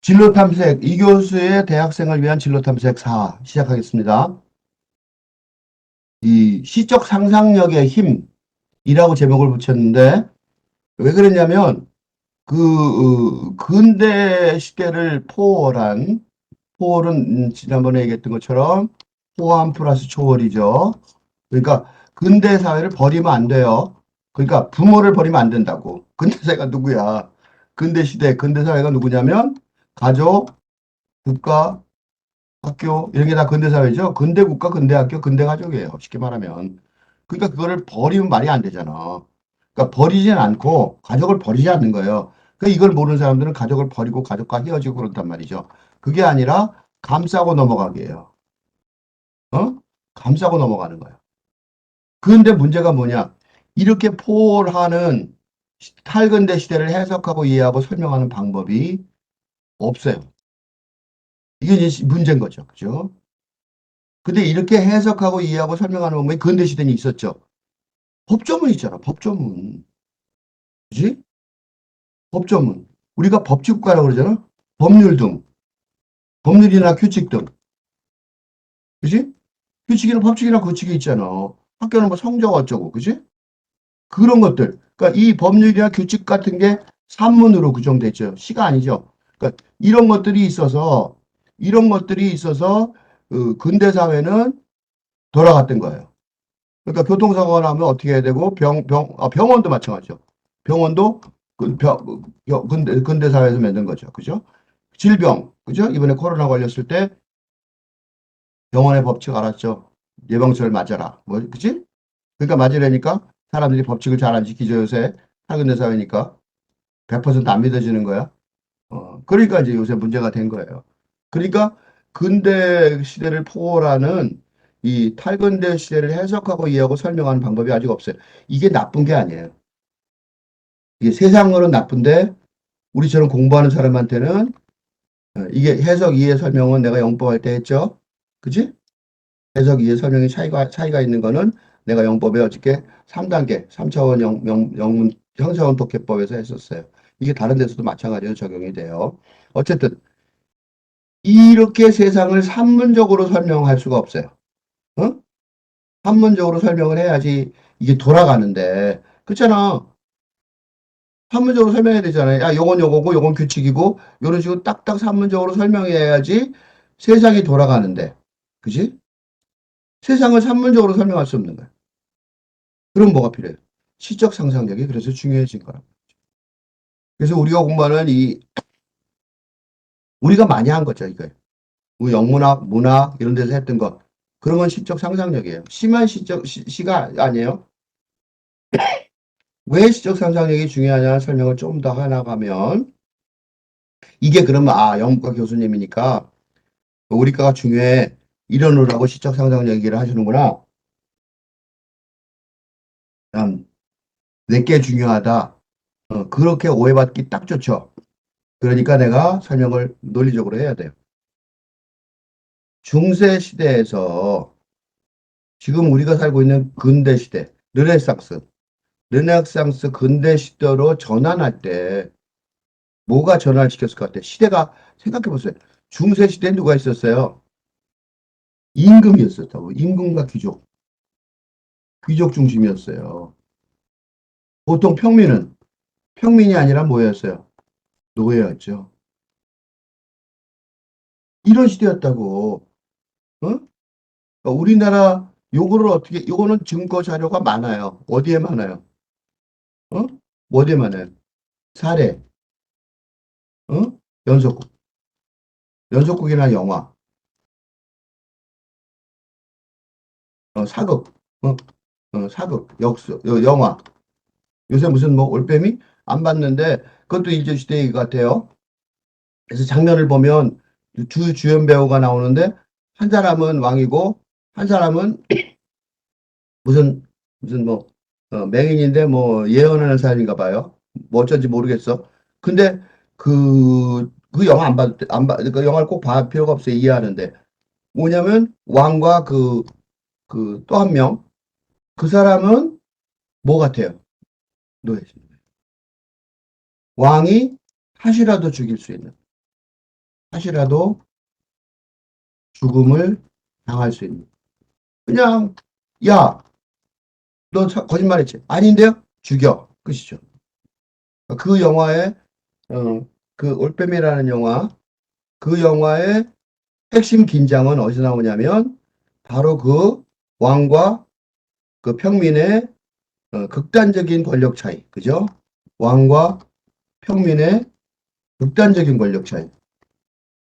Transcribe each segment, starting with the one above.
진로 탐색, 이 교수의 대학생을 위한 진로 탐색 4 시작하겠습니다. 이 시적 상상력의 힘이라고 제목을 붙였는데 왜 그랬냐면 근대 시대를 포월은 지난번에 얘기했던 것처럼 포함 플러스 초월이죠. 그러니까 근대 사회를 버리면 안 돼요. 그러니까 부모를 버리면 안 된다고. 근대 사회가 누구야? 근대 시대, 근대 사회가 누구냐면 가족, 국가, 학교 이런 게 다 근대사회죠. 근대국가, 근대학교, 근대가족이에요. 쉽게 말하면. 그러니까 그거를 버리면 말이 안 되잖아. 그러니까 버리진 않고 가족을 버리지 않는 거예요. 그러니까 이걸 모르는 사람들은 가족을 버리고 가족과 헤어지고 그런단 말이죠. 그게 아니라 감싸고 넘어가게 해요. 어? 감싸고 넘어가는 거예요. 그런데 문제가 뭐냐? 이렇게 포올하는 탈근대 시대를 해석하고 이해하고 설명하는 방법이 없어요. 이게 이제 문제인 거죠. 그죠? 근데 이렇게 해석하고 이해하고 설명하는 방법이 근대 시대는 있었죠. 법조문 있잖아. 법조문. 그지? 법조문. 우리가 법치국가라고 그러잖아. 법률 등. 법률이나 규칙 등. 그지? 규칙이나 법칙이나 규칙이 있잖아. 학교는 뭐 성적 어쩌고. 그지? 그런 것들. 그러니까 이 법률이나 규칙 같은 게 산문으로 규정돼 있죠. 시가 아니죠. 그러니까 이런 것들이 있어서 근대 사회는 돌아갔던 거예요. 그러니까 교통사고가 나면 어떻게 해야 되고 병원도 마찬가지죠. 병원도 근대 사회에서 만든 거죠. 그죠? 질병, 그죠? 이번에 코로나 걸렸을 때 병원의 법칙 알았죠? 예방접을 맞아라. 뭐, 그지? 그러니까 맞으려니까 사람들이 법칙을 잘 안 지키죠. 요새 근대 사회니까 100%안 믿어지는 거야. 그러니까 이제 요새 문제가 된 거예요. 그러니까 근대 시대를 포괄하는 이 탈근대 시대를 해석하고 이해하고 설명하는 방법이 아직 없어요. 이게 나쁜 게 아니에요. 이게 세상으로는 나쁜데 우리처럼 공부하는 사람한테는 이게 해석 이해 설명은 내가 영법할 때 했죠. 그지? 해석 이해 설명이 차이가 있는 거는 내가 영법에 어저께 3단계 3차원 영문 형사원 독해법에서 했었어요. 이게 다른 데서도 마찬가지로 적용이 돼요. 어쨌든 이렇게 세상을 산문적으로 설명할 수가 없어요. 어? 산문적으로 설명을 해야지 이게 돌아가는데 그렇잖아. 산문적으로 설명해야 되잖아요. 야, 요건 요거고, 요건 규칙이고, 요런 식으로 딱딱 산문적으로 설명해야지 세상이 돌아가는데. 그지? 세상을 산문적으로 설명할 수 없는 거야. 그럼 뭐가 필요해요? 시적 상상력이 그래서 중요해진 거야. 그래서 우리가 공부하는 우리가 많이 한 거죠, 이거예요. 우리 영문학, 문학, 이런 데서 했던 것. 그런 건 시적 상상력이에요. 심한 시가 아니에요. 왜 시적 상상력이 중요하냐는 설명을 좀 더 해나가면, 이게 그러면, 영문과 교수님이니까, 우리과가 중요해. 이론으로하고 시적 상상력 얘기를 하시는구나. 내게 중요하다. 그렇게 오해받기 딱 좋죠. 그러니까 내가 설명을 논리적으로 해야 돼요. 중세 시대에서 지금 우리가 살고 있는 근대 시대, 르네상스 근대 시대로 전환할 때 뭐가 전환을 시켰을 것 같아? 시대가 생각해 보세요. 중세 시대에 누가 있었어요? 임금이었었다고. 임금과 귀족 중심이었어요. 보통 평민이 아니라 뭐였어요? 노예였죠. 이런 시대였다고. 어? 그러니까 우리나라 요거는 증거 자료가 많아요. 어디에 많아요? 어? 어디에 많아요? 사례, 어? 연속극, 연속극이나 영화, 사극, 어? 사극, 영화. 요새 무슨 뭐 올빼미? 안 봤는데 그것도 일제시대 같아요. 그래서 장면을 보면 주연 배우가 나오는데 한 사람은 왕이고 한 사람은 무슨 뭐 맹인인데 뭐 예언하는 사람인가 봐요. 뭐 어쩐지 모르겠어. 근데 그 영화 그 영화를 꼭 봐 필요가 없어요. 이해하는데 뭐냐면 왕과 또 한 명, 그 사람은 뭐 같아요? 노예. 왕이 하시라도 죽일 수 있는. 다시라도 죽음을 당할 수 있는. 그냥, 야, 너 거짓말했지? 아닌데요? 죽여. 끝이죠. 그 영화의, 그 올빼미라는 영화, 그 영화의 핵심 긴장은 어디서 나오냐면, 바로 그 왕과 그 평민의 극단적인 권력 차이. 그죠? 왕과 평민의 극단적인 권력 차이.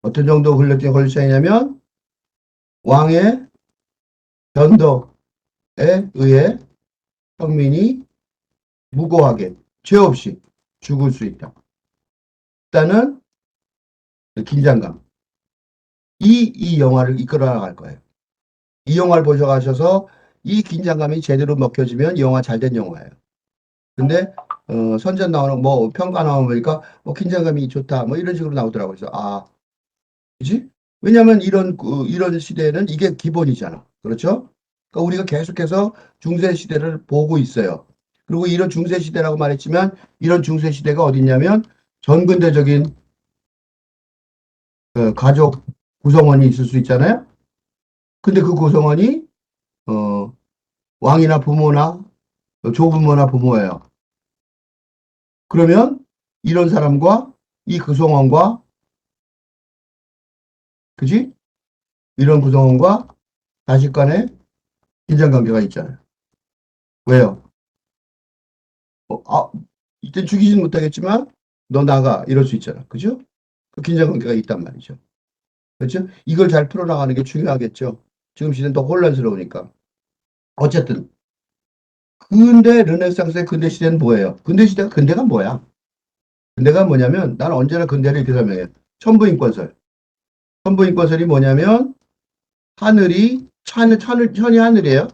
어떤 정도 권력 차이냐면, 왕의 변덕에 의해 평민이 무고하게, 죄 없이 죽을 수 있다. 일단은 긴장감. 이 영화를 이끌어 나갈 거예요. 이 영화를 보셔가셔서 이 긴장감이 제대로 먹혀지면 이 영화 잘 된 영화예요. 근데 선전 나오는 뭐 평가 나오면 보니까 뭐 긴장감이 좋다 뭐 이런 식으로 나오더라고요. 그래서 그지? 왜냐하면 이런 시대에는 이게 기본이잖아. 그렇죠? 그러니까 우리가 계속해서 중세 시대를 보고 있어요. 그리고 이런 중세 시대라고 말했지만 이런 중세 시대가 어디 있냐면 전근대적인 가족 구성원이 있을 수 있잖아요. 근데 그 구성원이 어, 왕이나 부모나 조부모나 부모예요. 그러면 이런 사람과 이 구성원과 그지? 이런 구성원과 자식 간에 긴장관계가 있잖아요. 왜요? 이때 죽이지는 못하겠지만 너 나가 이럴 수 있잖아. 그죠? 그 긴장관계가 있단 말이죠. 그렇죠? 이걸 잘 풀어나가는 게 중요하겠죠. 지금 시대는 더 혼란스러우니까. 어쨌든 근대 르네상스의 근대 시대는 뭐예요? 근대가 뭐야? 근대가 뭐냐면 나는 언제나 근대를 이렇게 설명해요. 천부인권설. 천부인권설이 뭐냐면 천이 하늘이에요.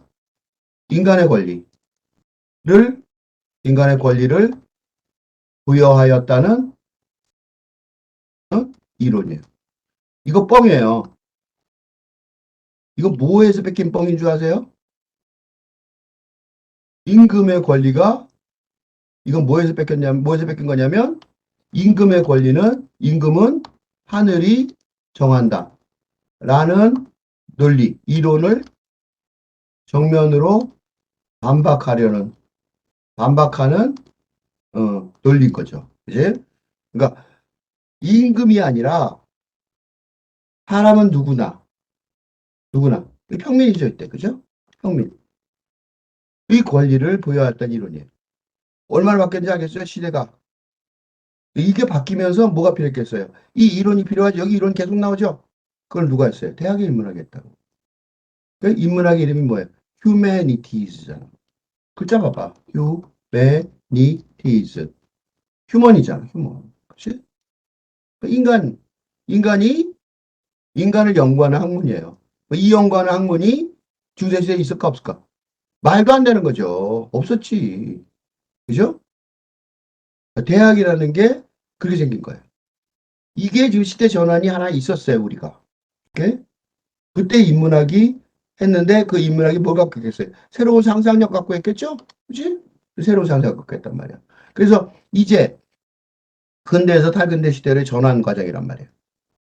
인간의 권리를 인간의 권리를 부여하였다는 이론이에요. 이거 뻥이에요. 이거 뭐에서 뺏긴 뻥인 줄 아세요? 임금의 권리가 이건 뭐에서 뺏긴 거냐면 임금은 하늘이 정한다. 라는 논리, 이론을 정면으로 반박하는 논리인 거죠. 그지? 그러니까 임금이 아니라 사람은 누구나 평민이죠 이때 그죠? 평민 이 권리를 부여했던 이론이에요. 얼마나 바뀌었는지 알겠어요? 시대가 이게 바뀌면서 뭐가 필요했겠어요? 이 이론이 필요하죠. 여기 이론 계속 나오죠. 그걸 누가 했어요? 대학이 인문학이었다고. 그 인문학의 이름이 뭐예요? 휴메니티즈잖아. 글자 봐봐. 휴메니티즈. 휴먼이잖아. 휴먼. 그렇지? 인간이 인간을 연구하는 학문이에요. 이 연구하는 학문이 중세시대에 있을까 없을까? 말도 안 되는 거죠. 없었지. 그죠? 대학이라는 게 그렇게 생긴 거예요. 이게 지금 시대 전환이 하나 있었어요, 우리가. 오케이? 그때 인문학이 했는데 그 인문학이 뭘 갖고 있겠어요? 새로운 상상력 갖고 했겠죠? 그지? 새로운 상상력 갖고 했단 말이야. 그래서 이제 근대에서 탈근대 시대의 전환 과정이란 말이에요.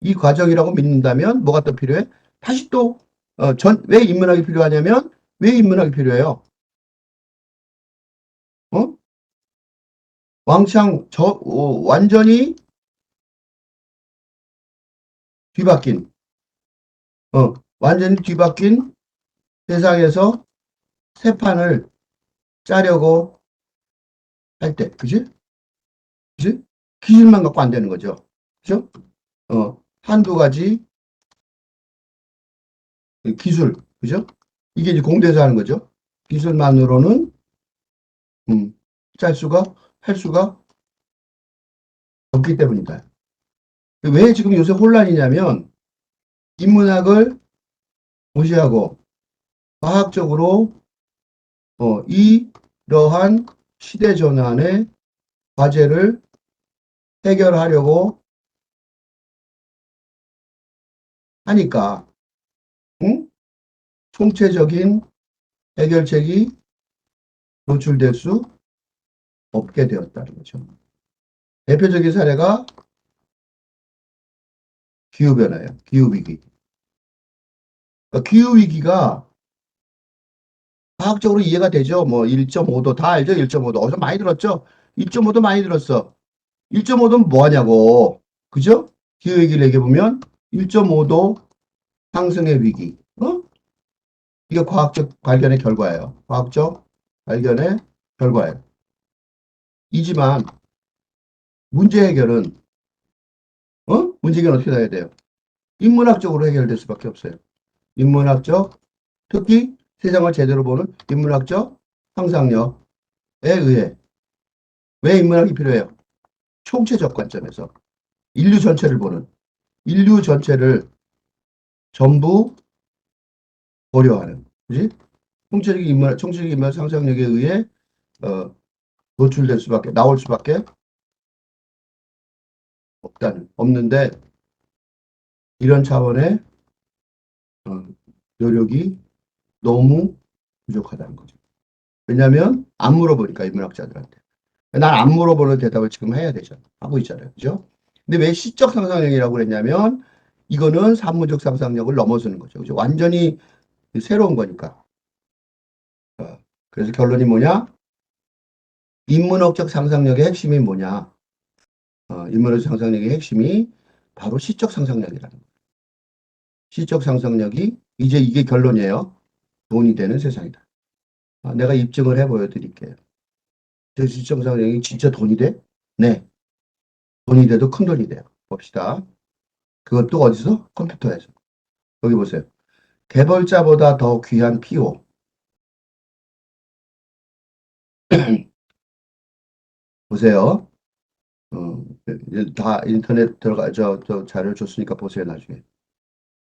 이 과정이라고 믿는다면 뭐가 또 필요해? 다시 또, 왜 인문학이 필요하냐면 왜 인문학이 필요해요? 어? 완전히 뒤바뀐, 완전히 뒤바뀐 세상에서 새 판을 짜려고 할 때, 그지? 그지? 기술만 갖고 안 되는 거죠. 그죠? 한두 가지 기술, 그죠? 이게 이제 공대에서 하는 거죠. 기술만으로는, 음, 할 수가 없기 때문이다. 왜 지금 요새 혼란이냐면, 인문학을 무시하고, 과학적으로, 이러한 시대 전환의 과제를 해결하려고 하니까, 응? 총체적인 해결책이 노출될 수 없게 되었다는 거죠. 대표적인 사례가 기후변화예요. 기후위기. 그러니까 기후위기가 과학적으로 이해가 되죠. 뭐 1.5도 다 알죠. 1.5도. 어디서 많이 들었죠. 1.5도 많이 들었어. 1.5도는 뭐 하냐고. 그죠? 기후위기를 얘기해보면 1.5도 상승의 위기. 어? 이게 과학적 발견의 결과예요. 과학적 발견의 결과예요. 이지만 문제 해결은 문제 해결은 어떻게 해야 돼요? 인문학적으로 해결될 수밖에 없어요. 인문학적, 특히 세상을 제대로 보는 인문학적 상상력에 의해. 왜 인문학이 필요해요? 총체적 관점에서 인류 전체를 보는, 인류 전체를 전부 고려하는, 그지? 총체적인 인문학 상상력에 의해 어, 노출될 수밖에, 나올 수밖에 없는데 이런 차원의 어, 노력이 너무 부족하다는 거죠. 왜냐하면 안 물어보니까 인문학자들한테. 난 안 물어보는 대답을 지금 해야 되잖아. 하고 있잖아요. 그죠? 근데 왜 시적 상상력이라고 그랬냐면 이거는 산문적 상상력을 넘어서는 거죠. 그죠? 완전히 새로운 거니까. 어, 그래서 결론이 뭐냐? 인문학적 상상력의 핵심이 뭐냐? 인문학적 상상력의 핵심이 바로 시적 상상력이라는 거예요. 시적 상상력이 이제 이게 결론이에요. 돈이 되는 세상이다. 내가 입증을 해 보여드릴게요. 제 시적 상상력이 진짜 돈이 돼? 네. 돈이 돼도 큰 돈이 돼요. 봅시다. 그것도 어디서? 컴퓨터에서. 여기 보세요. 개발자보다 더 귀한 PO. 보세요. 다 인터넷 들어가, 저 자료 줬으니까 보세요, 나중에.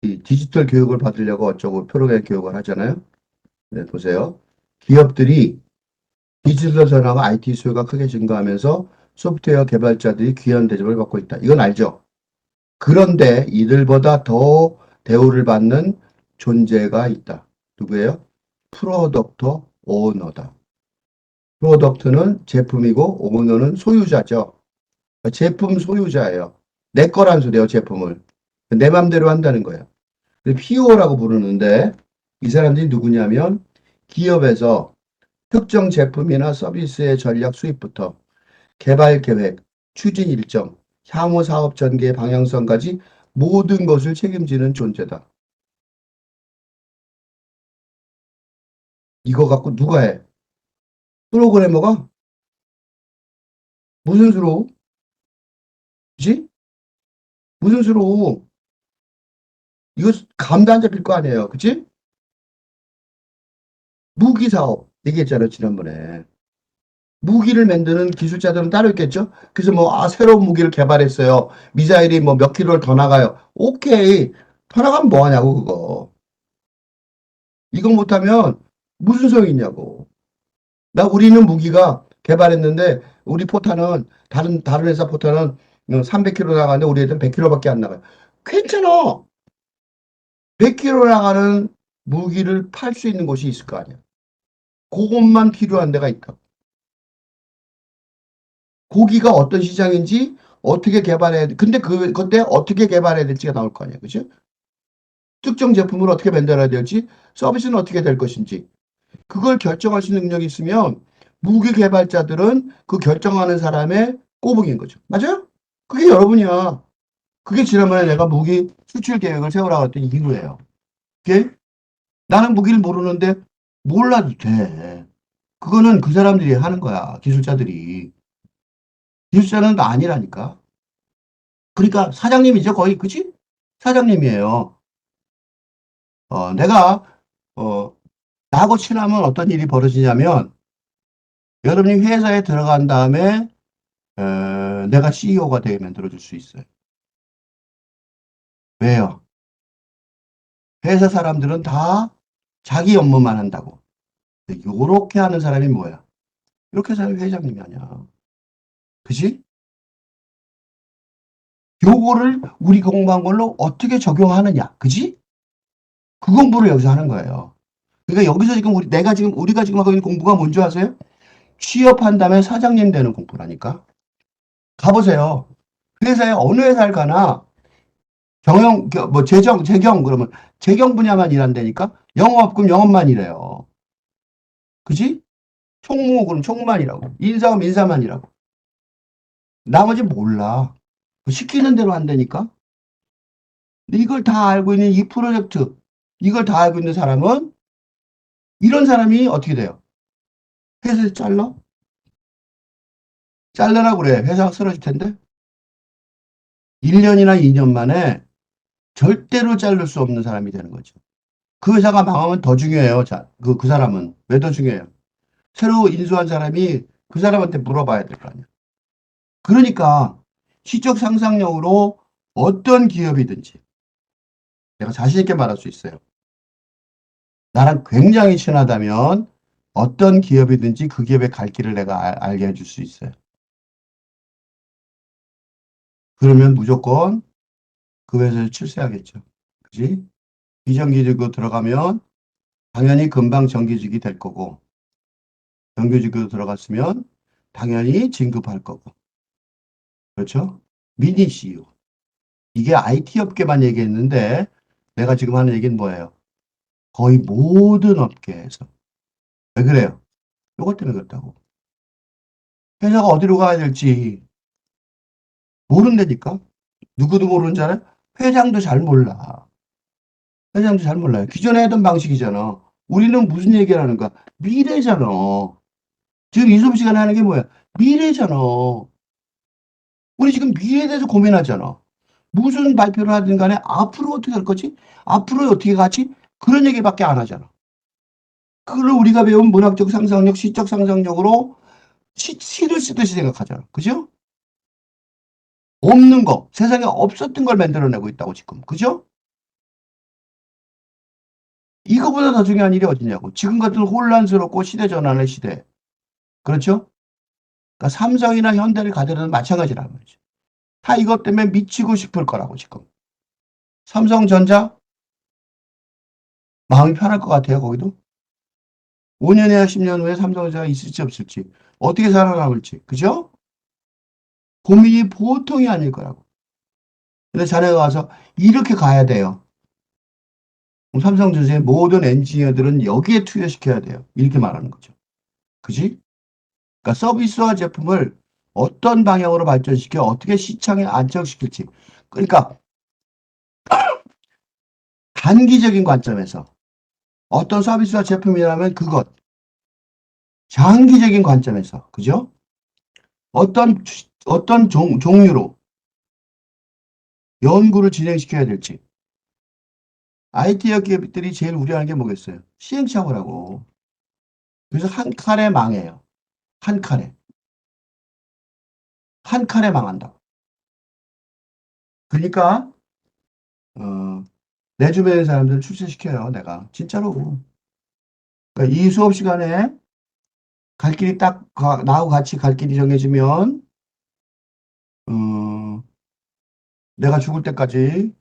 이 디지털 교육을 받으려고 어쩌고 프로그램 교육을 하잖아요. 네, 보세요. 기업들이 디지털 전환과 IT 수요가 크게 증가하면서 소프트웨어 개발자들이 귀한 대접을 받고 있다. 이건 알죠? 그런데 이들보다 더 대우를 받는 존재가 있다. 누구예요? 프로덕터 오너다. 프로덕트는 제품이고 오너는 소유자죠. 제품 소유자예요. 내 거란 소리예요, 제품을. 내 맘대로 한다는 거예요. PO라고 부르는데 이 사람들이 누구냐면 기업에서 특정 제품이나 서비스의 전략 수립부터 개발 계획, 추진 일정, 향후 사업 전개의 방향성까지 모든 것을 책임지는 존재다. 이거 갖고 누가 해? 프로그래머가? 무슨 수로? 그지? 무슨 수로? 이거 감도 안 잡힐 거 아니에요. 그치? 무기 사업 얘기했잖아요, 지난번에. 무기를 만드는 기술자들은 따로 있겠죠? 그래서 뭐, 새로운 무기를 개발했어요. 미사일이 뭐 몇 킬로를 더 나가요. 오케이. 더 나가면 뭐 하냐고, 그거. 이거 못하면 무슨 소용이 있냐고. 우리는 무기가 개발했는데, 우리 포탄은, 다른 회사 포탄은 300km 나가는데, 우리 애들은 100km밖에 안 나가요. 괜찮아. 100km 나가는 무기를 팔 수 있는 곳이 있을 거 아니야. 그것만 필요한 데가 있다. 고기가 어떤 시장인지 어떻게 개발해야 돼. 근데 그때 어떻게 개발해야 될지가 나올 거 아니야. 그죠? 특정 제품을 어떻게 만들어야 될지, 서비스는 어떻게 될 것인지. 그걸 결정할 수 있는 능력이 있으면 무기 개발자들은 그 결정하는 사람의 꼬북인 거죠. 맞아요? 그게 여러분이야. 그게 지난번에 내가 무기 수출 계획을 세우라고 했더니 이유예요. 그게 나는 무기를 모르는데 몰라도 돼. 그거는 그 사람들이 하는 거야. 기술자들이. 기술자는 아니라니까. 그러니까 사장님이죠, 거의. 그치? 사장님이에요. 내가, 어, 나하고 친하면 어떤 일이 벌어지냐면, 여러분이 회사에 들어간 다음에, 내가 CEO가 되게 만들어줄 수 있어요. 왜요? 회사 사람들은 다 자기 업무만 한다고. 요렇게 하는 사람이 뭐야? 이렇게 하는 사람이 회장님이 아니야. 그지? 요거를 우리 공부한 걸로 어떻게 적용하느냐. 그지? 그 공부를 여기서 하는 거예요. 그러니까 여기서 지금 우리가 지금 하고 있는 공부가 뭔지 아세요? 취업한 다음에 사장님 되는 공부라니까. 가보세요. 회사에 어느 회사를 가나 재경, 그러면 재경 분야만 일한다니까? 영업, 그럼 영업만 일해요. 그지? 총무, 그럼 총무만 일하고. 인사, 그럼 인사만 일하고. 나머지 몰라. 시키는 대로 한다니까? 근데 이걸 다 알고 있는 이 프로젝트, 이걸 다 알고 있는 사람은, 이런 사람이 어떻게 돼요? 회사에서 잘라? 잘라라 그래. 회사가 쓰러질 텐데? 1년이나 2년 만에 절대로 자를 수 없는 사람이 되는 거죠. 그 회사가 망하면 더 중요해요. 자, 그 사람은. 왜 더 중요해요? 새로 인수한 사람이 그 사람한테 물어봐야 될 거 아니야. 그러니까 시적 상상력으로 어떤 기업이든지 내가 자신 있게 말할 수 있어요. 나랑 굉장히 친하다면 어떤 기업이든지 그 기업의 갈 길을 내가 알게 해줄 수 있어요. 그러면 무조건 그 회사에서 출세하겠죠. 그지? 비정규직으로 들어가면 당연히 금방 정규직이 될 거고, 정규직으로 들어갔으면 당연히 진급할 거고. 그렇죠? 미니 CEO. 이게 IT 업계만 얘기했는데 내가 지금 하는 얘기는 뭐예요? 거의 모든 업계에서. 왜 그래요? 이것 때문에 그렇다고. 회사가 어디로 가야 될지 모른다니까? 누구도 모르는 줄 알아요? 회장도 잘 몰라. 회장도 잘 몰라요. 기존에 하던 방식이잖아. 우리는 무슨 얘기를 하는 거야? 미래잖아. 지금 이 수업 시간에 하는 게 뭐야? 미래잖아. 우리 지금 미래에 대해서 고민하잖아. 무슨 발표를 하든 간에 앞으로 어떻게 할 거지? 앞으로 어떻게 가지? 그런 얘기밖에 안 하잖아. 그걸 우리가 배운 문학적 상상력, 시적 상상력으로 시를 쓰듯이 생각하잖아. 그죠? 없는 거, 세상에 없었던 걸 만들어내고 있다고 지금. 그죠? 이거보다 더 중요한 일이 어디냐고. 지금 같은 혼란스럽고 시대 전환의 시대. 그렇죠? 그러니까 삼성이나 현대를 가더라도 마찬가지라는 거죠. 다 이것 때문에 미치고 싶을 거라고 지금. 삼성전자 마음이 편할 것 같아요, 거기도. 5년이나 10년 후에 삼성전자가 있을지 없을지. 어떻게 살아남을지. 그죠? 고민이 보통이 아닐 거라고. 근데 자네가 와서 이렇게 가야 돼요. 삼성전자의 모든 엔지니어들은 여기에 투여시켜야 돼요. 이렇게 말하는 거죠. 그지? 그러니까 서비스와 제품을 어떤 방향으로 발전시켜 어떻게 시장에 안착시킬지. 그러니까 단기적인 관점에서 어떤 서비스와 제품이라면 그것. 장기적인 관점에서. 그죠? 어떤 종류로 연구를 진행시켜야 될지. IT 기업들이 제일 우려하는 게 뭐겠어요? 시행착오라고. 그래서 한 칼에 망해요. 한 칼에. 한 칼에 망한다고. 그러니까 어, 내 주변의 사람들을 출세시켜요, 내가. 진짜로. 그러니까 이 수업 시간에 갈 길이 나하고 같이 갈 길이 정해지면, 어, 내가 죽을 때까지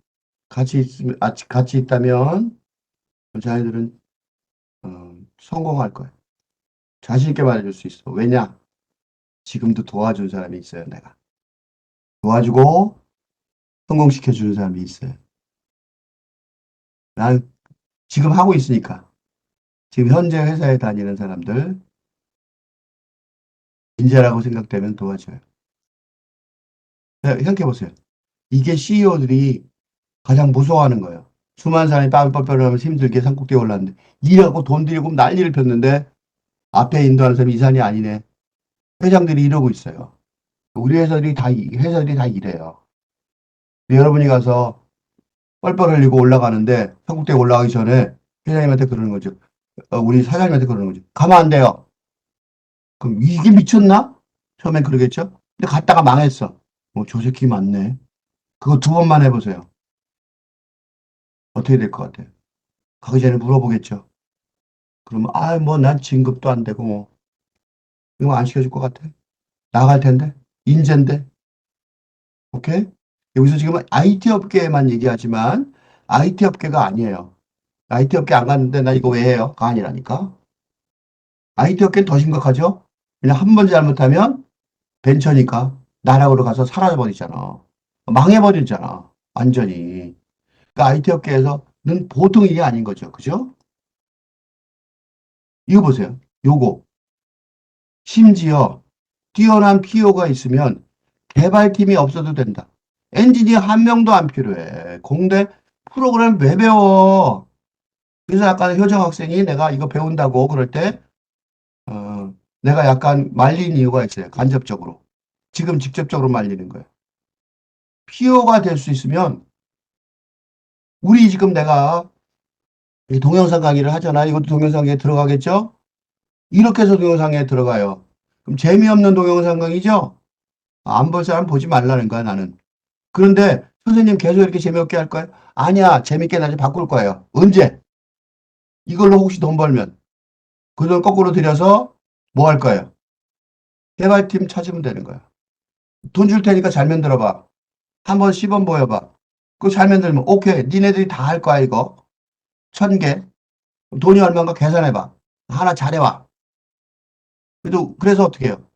같이 있다면, 자기들은, 성공할 거야. 자신있게 말해줄 수 있어. 왜냐? 지금도 도와준 사람이 있어요, 내가. 도와주고, 성공시켜주는 사람이 있어요. 난 지금 하고 있으니까. 지금 현재 회사에 다니는 사람들, 인재라고 생각되면 도와줘요. 생각해보세요. 이게 CEO들이 가장 무서워하는 거예요. 수많은 사람이 땀을 뻘뻘 하면서 힘들게 산꼭대에 올랐는데, 일하고 돈 들이고 난리를 폈는데, 앞에 인도하는 사람이 이 사람이 아니네. 회장들이 이러고 있어요. 우리 회사들이 다 이래요. 여러분이 가서 뻘뻘 흘리고 올라가는데, 산꼭대에 올라가기 전에 회장님한테 그러는 거죠. 우리 사장님한테 그러는 거죠. 가면 안 돼요. 그럼 이게 미쳤나? 처음엔 그러겠죠? 근데 갔다가 망했어. 저 새끼 맞네. 그거 두 번만 해보세요. 어떻게 될 것 같아요? 가기 전에 물어보겠죠. 그러면, 뭐, 난 진급도 안 되고, 뭐, 이거 안 시켜줄 것 같아. 나갈 텐데. 인재인데. 오케이? 여기서 지금 IT 업계에만 얘기하지만, IT 업계가 아니에요. IT 업계 안 갔는데, 나 이거 왜 해요? 가 아니라니까. IT 업계는 더 심각하죠? 그냥 한 번 잘못하면, 벤처니까, 나락으로 가서 사라져버리잖아. 망해버리잖아. 완전히. 그러니까 IT 업계에서는 보통 일이 아닌 거죠. 그죠? 이거 보세요. 요거. 심지어 뛰어난 PO가 있으면 개발팀이 없어도 된다. 엔지니어 한 명도 안 필요해. 공대 프로그램 왜 배워? 그래서 아까 효정 학생이 내가 이거 배운다고 그럴 때, 내가 약간 말린 이유가 있어요. 간접적으로. 지금 직접적으로 말리는 거예요. PO가 될 수 있으면, 우리 지금 내가 이 동영상 강의를 하잖아. 이것도 동영상 강의에 들어가겠죠? 이렇게 해서 동영상에 들어가요. 그럼 재미없는 동영상 강의죠? 안 볼 사람 보지 말라는 거야, 나는. 그런데 선생님 계속 이렇게 재미없게 할 거예요? 아니야. 재밌게 나중에 바꿀 거예요. 언제? 이걸로 혹시 돈 벌면. 그 돈 거꾸로 들여서 뭐 할 거예요? 개발팀 찾으면 되는 거야. 돈 줄 테니까 잘 만들어봐. 한번 시범 보여봐. 그거 잘 만들면 오케이. 니네들이 다 할 거야 이거. 1,000개. 돈이 얼마인가 계산해봐. 하나 잘해와. 그래서 어떻게 해요?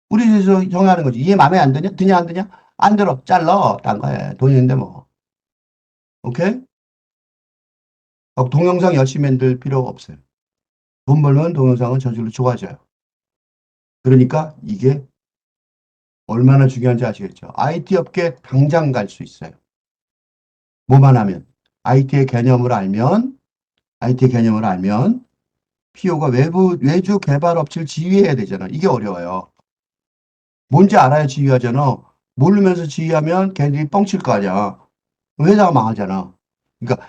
우리 집에서 정하는 거지. 이게 마음에 안 드냐? 드냐 안 드냐? 안 들어. 잘라. 딴 거야. 돈 있는데 뭐. 오케이? 동영상 열심히 만들 필요가 없어요. 돈 벌면 동영상은 저절로 좋아져요. 그러니까 이게 얼마나 중요한지 아시겠죠? IT 업계 당장 갈 수 있어요. 뭐만 하면. IT의 개념을 알면, IT의 개념을 알면, PO가 외주 개발 업체를 지휘해야 되잖아. 이게 어려워요. 뭔지 알아야 지휘하잖아. 모르면서 지휘하면 걔네들이 뻥칠 거 아니야. 회사가 망하잖아. 그러니까,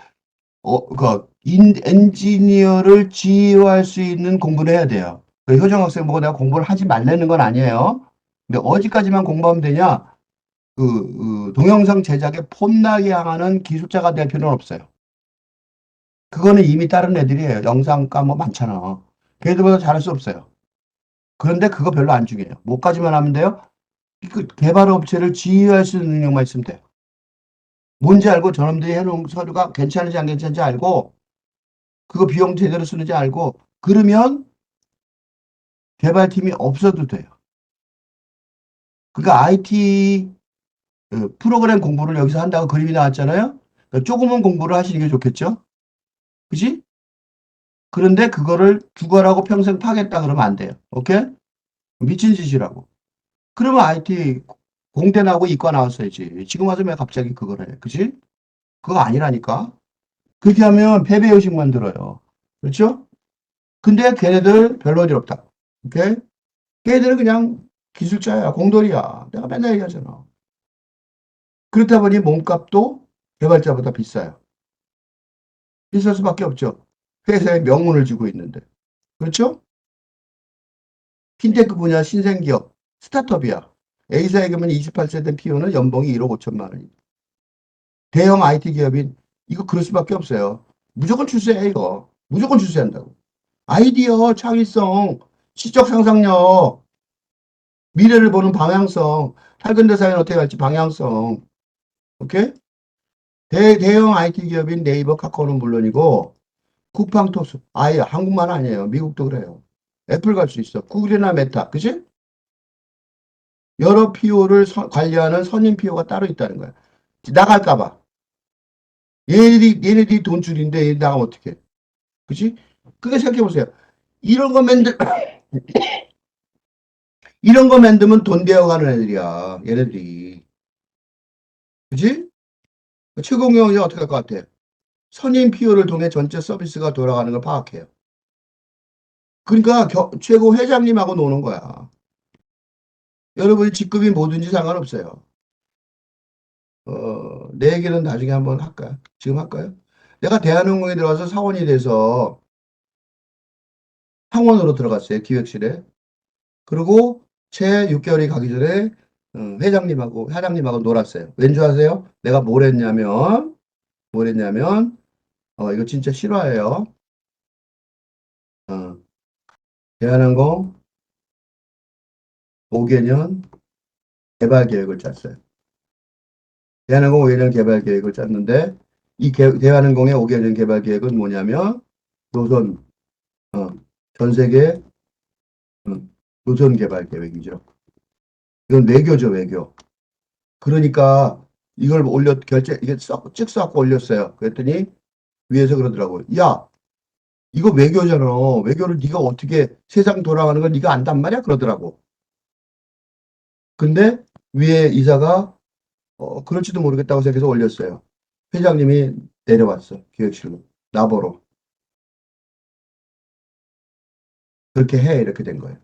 엔지니어를 지휘할 수 있는 공부를 해야 돼요. 효정 학생 보고 내가 공부를 하지 말라는 건 아니에요. 근데 어디까지만 공부하면 되냐? 동영상 제작에 폼나게 향하는 기술자가 될 필요는 없어요. 그거는 이미 다른 애들이에요. 영상과 뭐 많잖아. 걔들보다 잘할 수 없어요. 그런데 그거 별로 안 중요해요. 뭐까지만 하면 돼요? 그 개발 업체를 지휘할 수 있는 능력만 있으면 돼요. 뭔지 알고 저놈들이 해놓은 서류가 괜찮은지 안 괜찮은지 알고 그거 비용 제대로 쓰는지 알고 그러면 개발팀이 없어도 돼요. 그러니까 IT 프로그램 공부를 여기서 한다고 그림이 나왔잖아요. 그러니까 조금은 공부를 하시는 게 좋겠죠? 그지? 그런데 그거를 두거라고 평생 파겠다 그러면 안 돼요. 오케이? 미친 짓이라고. 그러면 IT 공대 나오고 이과 나왔어야지. 지금 와서 왜 갑자기 그걸 해? 그지? 그거 아니라니까. 그렇게 하면 패배의식 만들어요. 그렇죠? 근데 걔네들 별로 어지럽다. 오케이? 걔네들은 그냥 기술자야, 공돌이야. 내가 맨날 얘기하잖아. 그렇다 보니 몸값도 개발자보다 비싸요. 비쌀 수밖에 없죠. 회사에 명운을 쥐고 있는데. 그렇죠? 핀테크 분야 신생기업, 스타트업이야. A사에게만 28세 된 PO는 연봉이 1억 5천만 원이에요. 대형 IT 기업인 이거 그럴 수밖에 없어요. 무조건 출세해 이거. 무조건 출세한다고. 아이디어, 창의성, 시적 상상력, 미래를 보는 방향성, 탈근대 사회는 어떻게 갈지 방향성. 오케이? 대형 IT 기업인 네이버, 카카오는 물론이고 쿠팡토스, 아예 한국만 아니에요. 미국도 그래요. 애플 갈 수 있어. 구글이나 메타, 그지? 여러 PO를 관리하는 선임 PO가 따로 있다는 거야. 나갈까봐. 얘네들이 돈줄인데 얘네 나가면 어떡해. 그지? 그게 생각해보세요. 이런 거 만들, 이런 거 만들면 돈 되어가는 애들이야. 얘네들이. 그지? 최고 경영자 어떻게 할 것 같아? 선임 PO를 통해 전체 서비스가 돌아가는 걸 파악해요. 그러니까 최고 회장님하고 노는 거야. 여러분이 직급이 뭐든지 상관없어요. 내 얘기는 나중에 한번 할까요? 지금 할까요? 내가 대한항공에 들어가서 사원이 돼서 상원으로 들어갔어요. 기획실에. 그리고 채 6개월이 가기 전에 회장님하고 놀았어요. 왠지 아세요? 내가 뭘 했냐면, 이거 진짜 실화예요. 어, 대한항공 5개년 개발 계획을 짰어요. 대한항공 5개년 개발 계획을 짰는데, 대한항공의 5개년 개발 계획은 뭐냐면, 노선, 어, 전 세계 노선 개발 계획이죠. 이건 외교죠, 외교. 그러니까 이걸 이게 찍 써갖고 올렸어요. 그랬더니 위에서 그러더라고요. 야, 이거 외교잖아. 외교를 네가 어떻게 세상 돌아가는 걸 네가 안단 말이야? 그러더라고. 근데 위에 이사가 그럴지도 모르겠다고 생각해서 올렸어요. 회장님이 내려왔어. 기획실로. 나보러. 그렇게 해. 이렇게 된 거예요.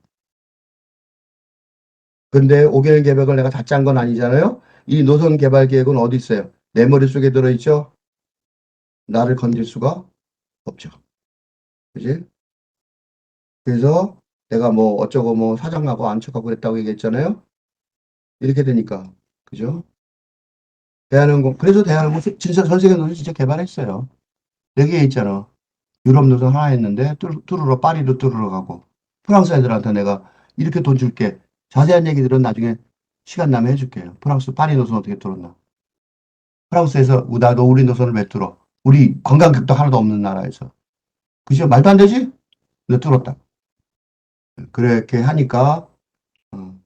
근데 5개년 계획을 내가 다 짠 건 아니잖아요. 이 노선 개발 계획은 어디 있어요? 내 머릿속에 들어있죠? 나를 건질 수가 없죠. 그지? 그래서 내가 뭐 어쩌고 뭐 사장하고 안 척하고 그랬다고 얘기했잖아요. 이렇게 되니까. 그죠? 대한항공, 그래서 대한항공 진짜 전 세계 노선 진짜 개발했어요. 네 개 있잖아. 유럽 노선 하나 했는데 뚜루러 파리로 뚜루러 가고 프랑스 애들한테 내가 이렇게 돈 줄게. 자세한 얘기들은 나중에 시간 나면 해줄게요. 프랑스 파리 노선 어떻게 뚫었나. 프랑스에서 나도 우리 노선을 왜 뚫어? 우리 관광객도 하나도 없는 나라에서. 그죠? 말도 안 되지? 근데 뚫었다. 그렇게 하니까 어,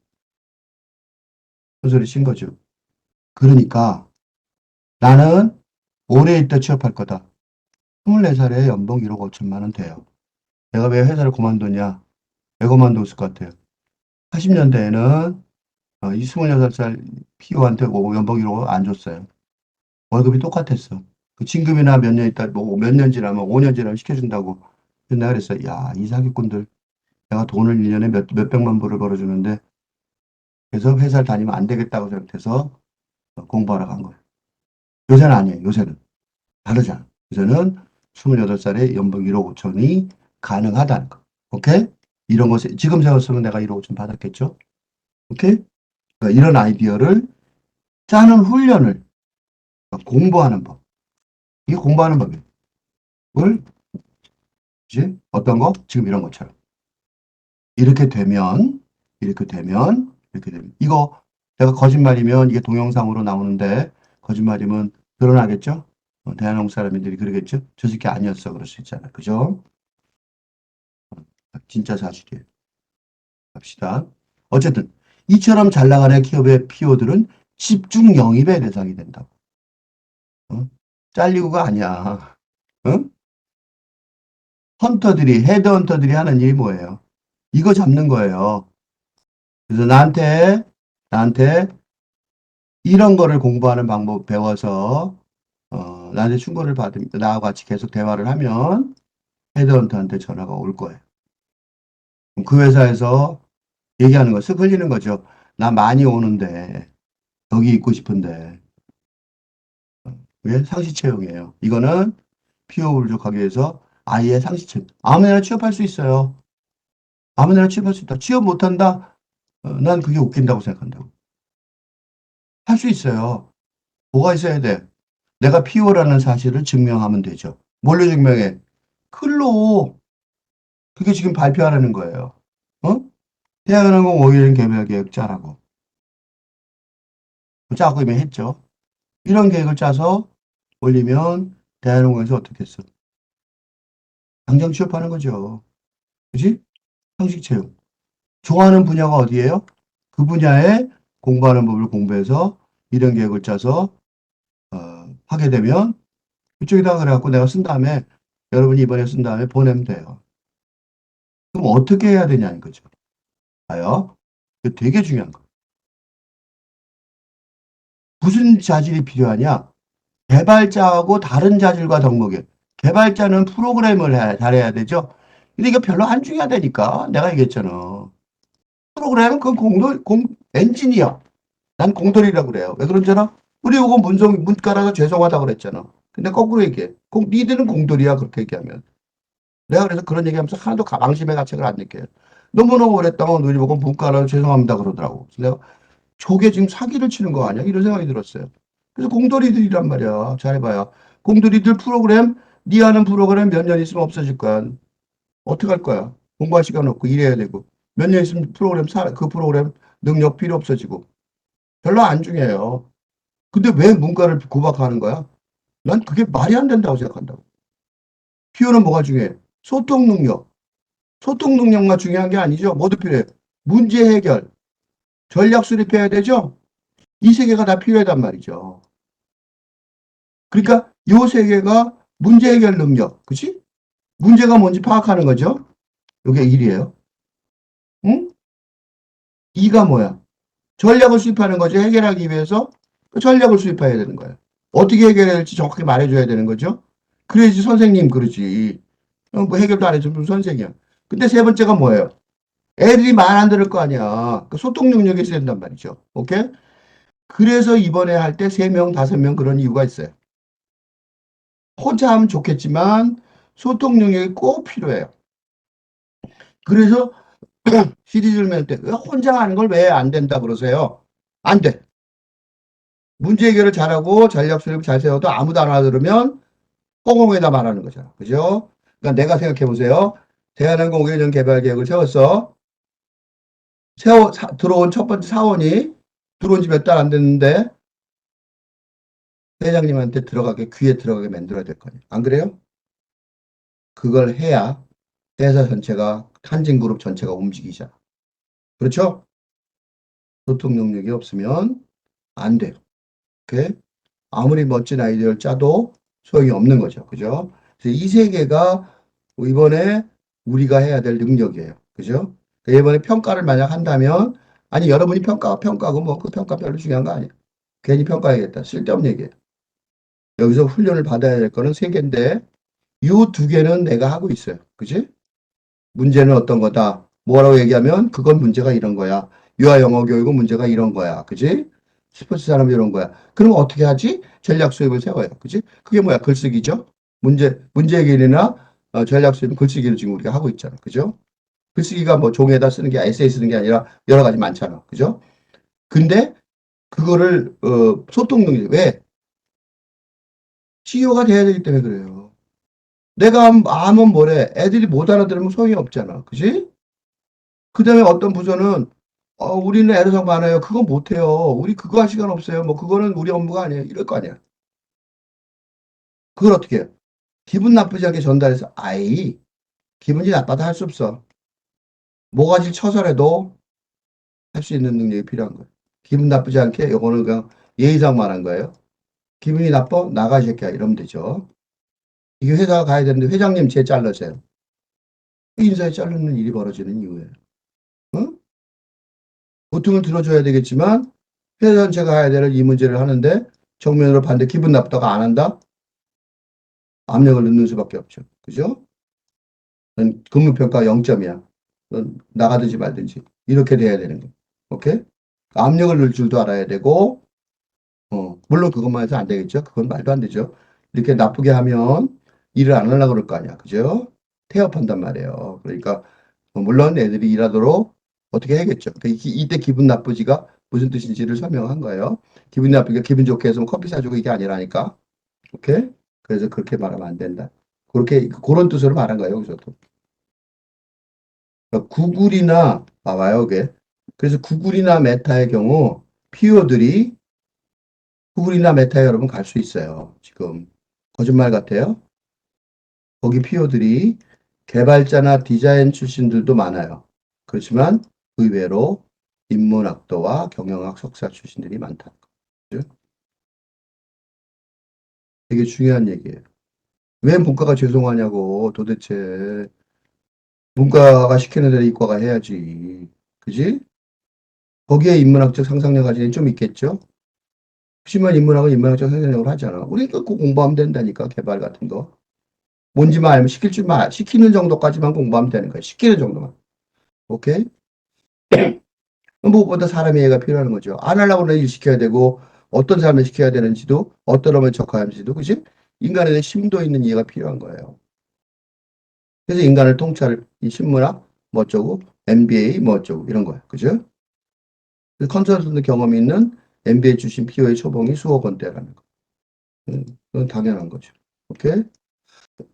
큰 소리 친 거죠. 그러니까 나는 올해 있다 취업할 거다. 24살에 연봉 1억 5천만 원 돼요. 내가 왜 회사를 그만두냐? 왜 그만뒀을 것 같아요? 80년대에는 이 26살 PO한테 연봉 1억 안 줬어요. 월급이 똑같았어. 그 진급이나 몇 년 있다, 뭐 몇 년 지나면 5년 지나면 시켜준다고. 그래서 내가 그랬어. 야, 이 사기꾼들. 내가 돈을 1년에 몇백만 불을 벌어주는데, 그래서 회사를 다니면 안 되겠다고 생각해서 공부하러 간 거예요. 요새는 아니에요. 요새는. 다르잖아. 요새는 28살에 연봉 1억 5천이 가능하다는 거. 오케이? 이런 것에, 지금 세웠으면 내가 1억 5천 받았겠죠? 오케이? 그러니까 이런 아이디어를 짜는 훈련을 공부하는 법. 이게 공부하는 법이에요. 뭘, 이제 어떤 거? 지금 이런 것처럼. 이렇게 되면, 이렇게 되면, 이렇게 되면. 이거 내가 거짓말이면 이게 동영상으로 나오는데 거짓말이면 드러나겠죠? 대한민국 사람들이 그러겠죠? 저 새끼 아니었어. 그럴 수 있잖아. 그죠? 진짜 사실이에요. 갑시다. 어쨌든, 이처럼 잘 나가는 기업의 PO들은 집중 영입의 대상이 된다고. 어? 잘리고가 아니야. 어? 헤드헌터들이 하는 일이 뭐예요? 이거 잡는 거예요. 그래서 나한테 이런 거를 공부하는 방법 배워서, 나한테 충고를 받으면, 나와 같이 계속 대화를 하면 헤드헌터한테 전화가 올 거예요. 그럼 그 회사에서 얘기하는 거, 쓱 흘리는 거죠. 나 많이 오는데, 여기 있고 싶은데. 왜? 상시 채용이에요. 이거는 피오 불족하기 위해서 아예 상시 채용. 아무데나 취업할 수 있어요. 아무데나 취업할 수 있다. 취업 못한다? 난 그게 웃긴다고 생각한다고. 할 수 있어요. 뭐가 있어야 돼? 내가 피오라는 사실을 증명하면 되죠. 뭘로 증명해? 글로. 그게 지금 발표하라는 거예요. 어? 대한항공 5일 개발 계획 짜라고. 짜고 이미 했죠. 이런 계획을 짜서 올리면 대한항공에서 어떻게 했어? 당장 취업하는 거죠. 그지? 상식 채용. 좋아하는 분야가 어디예요? 그 분야에 공부하는 법을 공부해서 이런 계획을 짜서 하게 되면 그쪽에다 그래갖고 내가 쓴 다음에 여러분이 이번에 쓴 다음에 보내면 돼요. 그럼 어떻게 해야 되냐는 거죠. 봐요. 이거 되게 중요한 거. 무슨 자질이 필요하냐? 개발자하고 다른 자질과 덕목에. 개발자는 프로그램을 잘해야 되죠. 근데 이거 별로 안 중요하다니까. 내가 얘기했잖아. 프로그램은 그건 엔지니어. 난 공돌이라고 그래요. 왜 그런지 알아? 우리 이거 문과라서 죄송하다고 그랬잖아. 근데 거꾸로 얘기해. 니들은 공돌이야. 그렇게 얘기하면. 내가 그래서 그런 얘기하면서 하나도 망심의 가책을 안 느껴요. 너무너무 오랫동안 우리 보고 문과라서 죄송합니다 그러더라고. 그래서 내가 저게 지금 사기를 치는 거 아니야? 이런 생각이 들었어요. 그래서 공돌이들이란 말이야. 잘해봐야. 공돌이들 프로그램, 네 하는 프로그램 몇 년 있으면 없어질 거야. 어떻게 할 거야? 공부할 시간 없고 일해야 되고. 몇 년 있으면 그 프로그램 능력 필요 없어지고. 별로 안 중요해요. 근데 왜 문과를 구박하는 거야? 난 그게 말이 안 된다고 생각한다고. 피오는 뭐가 중요해? 소통 능력. 소통 능력만 중요한 게 아니죠. 뭐도 필요해? 문제 해결, 전략 수립해야 되죠. 이 세 개가 다 필요하단 말이죠. 그러니까 요 세 개가 문제 해결 능력, 그치? 문제가 뭔지 파악하는 거죠. 요게 1이에요. 응? 2가 뭐야? 전략을 수립하는 거죠. 해결하기 위해서 그 전략을 수립해야 되는 거예요. 어떻게 해결해야 될지 정확하게 말해줘야 되는 거죠. 그래야지 선생님 그러지. 뭐 해결도 안 해주면 선생이야. 근데 세 번째가 뭐예요? 애들이 말 안 들을 거 아니야. 그 소통 능력이 있어야 된단 말이죠. 오케이? 그래서 이번에 할 때 세 명, 다섯 명 그런 이유가 있어요. 혼자 하면 좋겠지만 소통 능력이 꼭 필요해요. 그래서 시리즈를 맺을 때 혼자 하는 걸 왜 안 된다 그러세요? 안 돼. 문제 해결을 잘하고 전략 수립 잘 세워도 아무도 안 알아들으면 허공에다 말하는 거잖아. 그죠? 그러니까 내가 생각해 보세요. 대한항공 5개년 개발 계획을 세웠어. 들어온 첫 번째 사원이 들어온 지 몇 달 안 됐는데 회장님한테 귀에 들어가게 만들어야 될 거 아니에요. 안 그래요? 그걸 해야 회사 전체가, 한진그룹 전체가 움직이잖아. 그렇죠? 소통 능력이 없으면 안 돼요. 오케이? 아무리 멋진 아이디어를 짜도 소용이 없는 거죠. 그죠? 그래서 이 세 개가 이번에 우리가 해야 될 능력이에요. 그죠? 그러니까 이번에 평가를 만약 한다면, 아니, 여러분이 평가고 뭐 그 평가 별로 중요한 거 아니에요. 괜히 평가해야겠다. 쓸데없는 얘기예요. 여기서 훈련을 받아야 될 거는 세 개인데, 이 두 개는 내가 하고 있어요. 그지? 문제는 어떤 거다. 뭐라고 얘기하면 그건 문제가 이런 거야. 유아 영어 교육은 문제가 이런 거야. 그지? 스포츠 산업 이런 거야. 그럼 어떻게 하지? 전략 수립을 세워요. 그지? 그게 뭐야? 글쓰기죠. 문제 해결이나 전략 수립 글쓰기를 지금 우리가 하고 있잖아. 그죠? 글쓰기가 뭐 종이에다 쓰는 게 에세이 쓰는 게 아니라 여러 가지 많잖아. 그죠? 근데 그거를 소통 능력 왜? CEO가 돼야 되기 때문에 그래요. 내가 하면 뭐래? 애들이 못 알아들으면 소용이 없잖아. 그지? 그 다음에 어떤 부서는 우리는 애로사항 많아요. 그거 못해요. 우리 그거 할 시간 없어요. 뭐 그거는 우리 업무가 아니에요. 이럴 거 아니야. 그걸 어떻게 해요? 기분 나쁘지 않게 전달해서 아이 기분이 나빠도 할 수 없어. 모가지 쳐서라도 할 수 있는 능력이 필요한 거예요. 기분 나쁘지 않게 요거는 그냥 예의상 말한 거예요. 기분이 나빠? 나가 이 새끼야 이러면 되죠. 이게 회사가 가야 되는데 회장님 쟤 잘라세요. 인사에 자르는 일이 벌어지는 이유예요. 응? 고통을 들어줘야 되겠지만 회사 전체가 해야 되는 이 문제를 하는데 정면으로 반대 기분 나쁘다가 안 한다? 압력을 넣는 수밖에 없죠. 그죠? 넌 근무평가 0점이야. 넌 나가든지 말든지. 이렇게 돼야 되는 거. 오케이? 압력을 넣을 줄도 알아야 되고, 물론 그것만 해서 안 되겠죠. 그건 말도 안 되죠. 이렇게 나쁘게 하면 일을 안 하려고 그럴 거 아니야. 그죠? 태업한단 말이에요. 그러니까, 물론 애들이 일하도록 어떻게 해야겠죠. 그러니까 이때 기분 나쁘지가 무슨 뜻인지를 설명한 거예요. 기분 나쁘게 기분 좋게 해서 뭐 커피 사주고 이게 아니라니까. 오케이? 그래서 그렇게 말하면 안 된다. 그런 뜻으로 말한 거예요, 여기서도. 그러니까 구글이나, 봐봐요, 이게. 그래서 구글이나 메타의 경우, PO들이 구글이나 메타에 여러분 갈 수 있어요. 지금. 거짓말 같아요. 거기 PO들이 개발자나 디자인 출신들도 많아요. 그렇지만 의외로 인문학도와 경영학 석사 출신들이 많다. 되게 중요한 얘기예요. 왜 문과가 죄송하냐고, 도대체. 문과가 시키는 대로 이과가 해야지. 그지? 거기에 인문학적 상상력 가진 애좀 있겠죠? 하지만 인문학은 인문학적 상상력을 하잖아. 우리가 꼭 공부하면 된다니까, 개발 같은 거. 뭔지만 알면 시킬 줄만, 시키는 정도까지만 공부하면 되는 거야. 시키는 정도만. 오케이? 무엇보다 사람의 이해가 필요한 거죠. 안 하려고 하는 일 시켜야 되고, 어떤 사람을 시켜야 되는지도, 어떤 사람을 적화해야 하는지도, 그지? 인간에 대한 심도 있는 이해가 필요한 거예요. 그래서 인간을 통찰을, 이 신문학, 뭐 어쩌고, MBA, 뭐 어쩌고, 이런 거야. 그죠? 컨설턴트 경험이 있는 MBA 출신 PO의 초봉이 수억 원대라는 거. 그건 당연한 거죠. 오케이?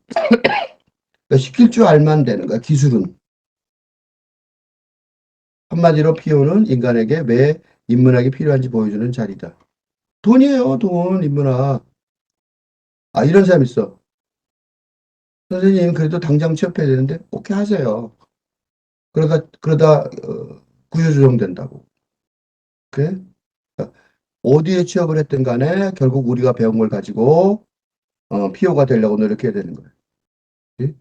그러니까 시킬 줄 알면 되는 거야, 기술은. 한마디로 PO는 인간에게 왜 인문학이 필요한지 보여주는 자리다. 돈이에요, 돈, 인문학. 아, 이런 사람 있어. 선생님, 그래도 당장 취업해야 되는데, 오케이 하세요. 그러다, 구조조정 된다고. 오케이? 어디에 취업을 했든 간에 결국 우리가 배운 걸 가지고 PO가 되려고 노력해야 되는 거예요. 그치?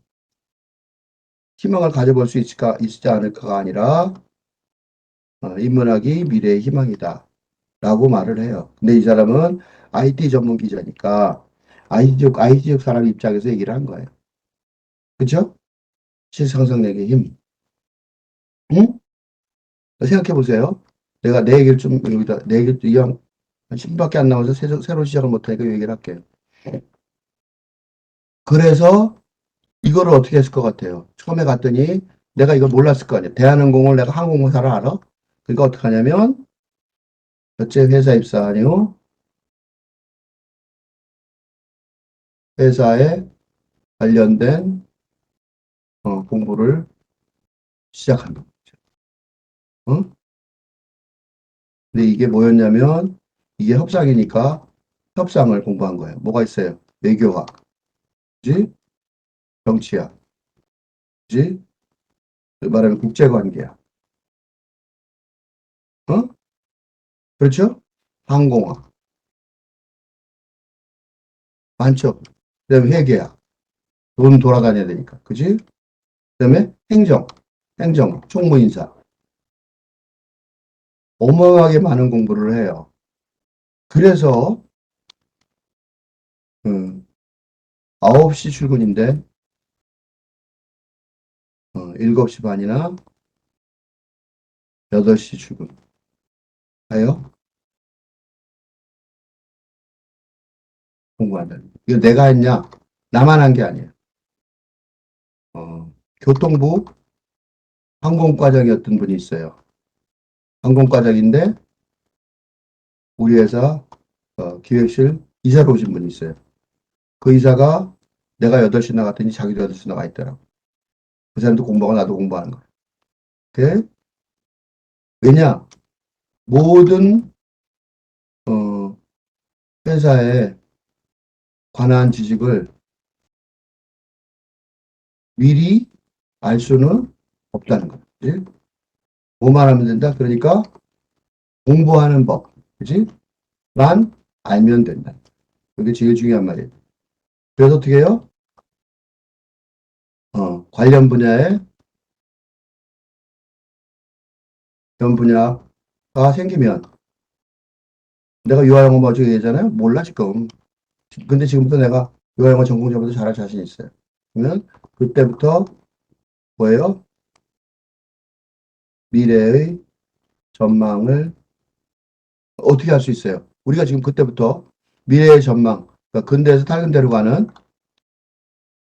희망을 가져볼 수 있지 않을까가 아니라, 인문학이 미래의 희망이다. 라고 말을 해요. 근데 이 사람은 IT 전문 기자니까, IT 쪽 사람 입장에서 얘기를 한 거예요. 그죠? 실상상력의 힘. 응? 생각해 보세요. 내가 내 얘기를 좀 여기다 내 얘기 이왕 10분밖에 안 남아서 새로 시작을 못하니까 얘기를 할게요. 그래서 이거를 어떻게 했을 것 같아요? 처음에 갔더니 내가 이걸 몰랐을 거 아니야. 대한항공을 내가 항공사를 알아. 그러니까 어떻게 하냐면 첫째 회사 입사한 후 회사에 관련된 공부를 시작한다. 어? 근데 이게 뭐였냐면 이게 협상이니까 협상을 공부한 거예요. 뭐가 있어요? 외교학, 그지? 정치학, 그지? 말하면 국제관계야. 어? 그렇죠? 항공학. 많죠. 그다음에 회계학. 돈 돌아다녀야 되니까. 그지? 그다음에 행정, 총무인사. 어마어마하게 많은 공부를 해요. 그래서, 음, 9시 출근인데, 7시 반이나 8시 출근. 해요? 공부한다는. 이거 내가 했냐? 나만 한 게 아니에요. 교통부 항공과장이었던 분이 있어요. 항공과장인데, 우리 회사 기획실 이사로 오신 분이 있어요. 그 이사가 내가 8시 나갔더니 자기도 8시 나가 있더라고. 그 사람도 공부하고 나도 공부하는 거야. 그 왜냐? 모든 어, 회사에 관한 지식을 미리 알 수는 없다는 거야. 그치? 뭐만 하면 된다? 그러니까 공부하는 법, 그지? 만 알면 된다. 그게 제일 중요한 말이에요. 그래서 어떻게 해요? 관련 분야에 그런 분야가 생기면 내가 유아영어 먼저 얘기하잖아요. 몰라 지금. 근데 지금부터 내가 유아영어 전공자보다 잘할 자신 있어요. 그러면 그때부터 뭐예요? 미래의 전망을 어떻게 할 수 있어요? 우리가 지금 그때부터 미래의 전망, 그러니까 근대에서 탈근대로 가는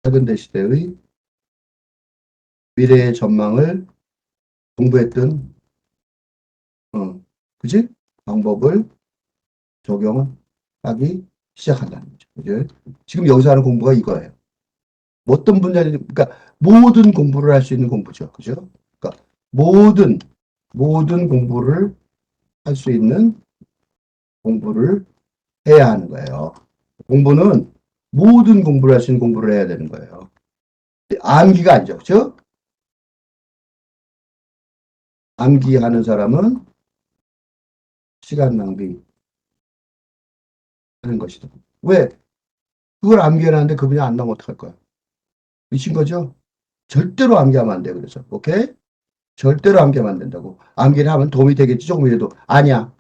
탈근대 시대의 미래의 전망을 공부했던, 그지? 방법을 적용하기 시작한다는 거죠. 그죠? 지금 여기서 하는 공부가 이거예요. 어떤 분야든, 그러니까 모든 공부를 할 수 있는 공부죠. 그죠? 그러니까 모든 공부를 할 수 있는 공부를 해야 하는 거예요. 공부는 모든 공부를 할 수 있는 공부를 해야 되는 거예요. 암기가 아니죠. 그죠? 암기하는 사람은 시간 낭비하는 것이다. 왜? 그걸 암기해놨는데 그 분야 안 나오면 어떡할 거야? 미친 거죠? 절대로 암기하면 안 돼. 그래서. 오케이? 절대로 암기하면 안 된다고. 암기를 하면 도움이 되겠지. 조금이라도. 아니야.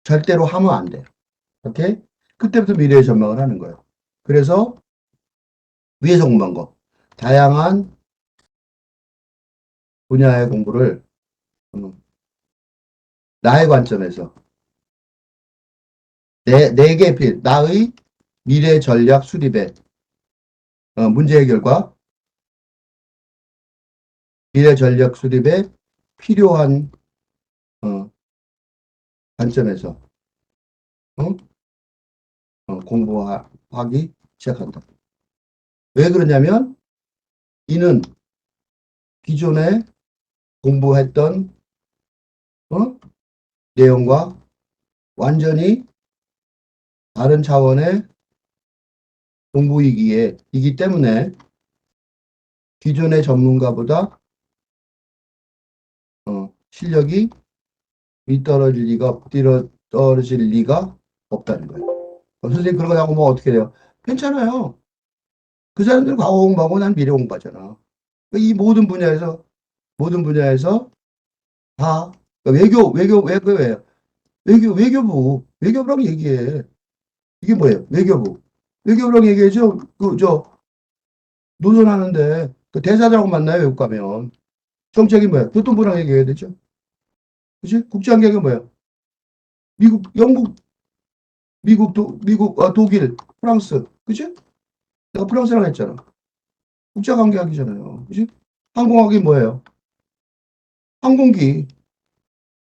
절대로 하면 안 돼. 오케이? 그때부터 미래의 전망을 하는 거예요. 그래서 위에서 공부한 거. 다양한 분야의 공부를 음, 나의 관점에서 네 개의 나의 미래 전략 수립에 문제 해결과 미래 전략 수립에 필요한 어, 관점에서 어? 공부하기 시작한다. 왜 그러냐면 이는 기존에 공부했던 어? 내용과 완전히 다른 차원의 공부이기 때문에 기존의 전문가보다 실력이 떨어질 리가 없다는 거예요. 선생님 그런 거 하고 뭐 어떻게 돼요? 괜찮아요. 그 사람들은 과거 공부하고 난 미래 공부하잖아. 이 모든 분야에서 다 외교예요. 외교부랑 얘기해. 이게 뭐예요? 외교부랑 얘기해죠. 노선하는데, 그 대사들하고 만나요, 외국 가면. 정책이 뭐야? 교통부랑 얘기해야 되죠. 그치? 국제관계가 뭐야? 영국, 독일, 프랑스. 그치? 내가 프랑스랑 했잖아. 국제관계학이잖아요. 그치? 항공학이 뭐예요? 항공기,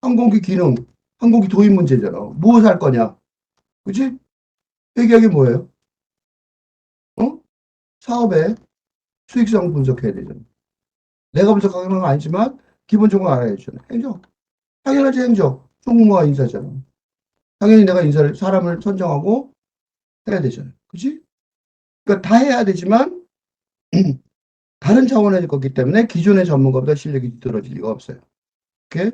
항공기 기능, 항공기 도입 문제잖아. 무엇 할 거냐? 그치? 회계학이 뭐예요? 어? 사업의 수익성 분석해야 되잖아. 내가 분석하는 건 아니지만, 기본적으로 알아야 되잖아. 행정. 당연하지, 행정. 총무와 인사잖아. 당연히 내가 사람을 선정하고 해야 되잖아. 그치? 그러니까 다 해야 되지만, 다른 차원의 거기 때문에 기존의 전문가보다 실력이 떨어질 리가 없어요. 오케이?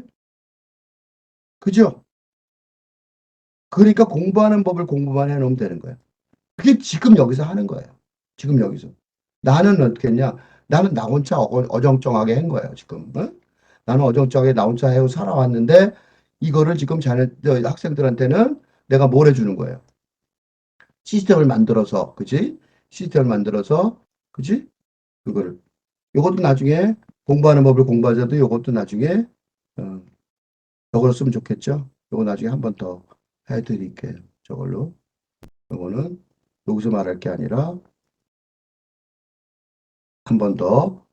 그죠? 그러니까 공부하는 법을 공부만 해놓으면 되는 거예요. 그게 지금 여기서 하는 거예요. 지금 여기서. 나는 어떻게 했냐? 나는 나 혼자 어정쩡하게 한 거예요, 지금. 어? 나는 어정쩡하게 나 혼자 해고 살아왔는데, 이거를 지금 학생들한테는 내가 뭘 해주는 거예요? 시스템을 만들어서, 그지? 시스템을 만들어서, 그지? 그거를. 요것도 나중에 공부하는 법을 공부하자도 요것도 나중에, 어, 저걸로 쓰면 좋겠죠? 요거 나중에 한 번 더 해드릴게요. 저걸로. 요거는 여기서 말할 게 아니라 한 번 더,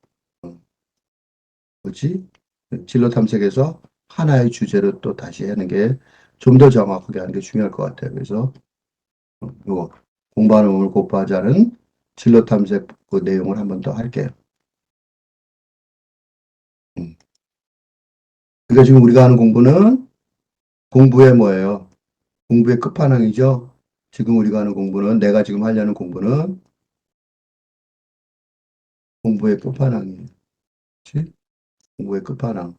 뭐지? 진로 탐색에서 하나의 주제로 또 다시 하는 게 좀 더 정확하게 하는 게 중요할 것 같아요. 그래서 요거 공부하는 법을 공부하자는 진로 탐색 그 내용을 한 번 더 할게요. 음. 그러니까 지금 우리가 하는 공부는 공부의 뭐예요? 공부의 끝판왕이죠. 지금 우리가 하는 공부는 내가 지금 하려는 공부는 공부의 끝판왕이에요. 그치? 공부의 끝판왕.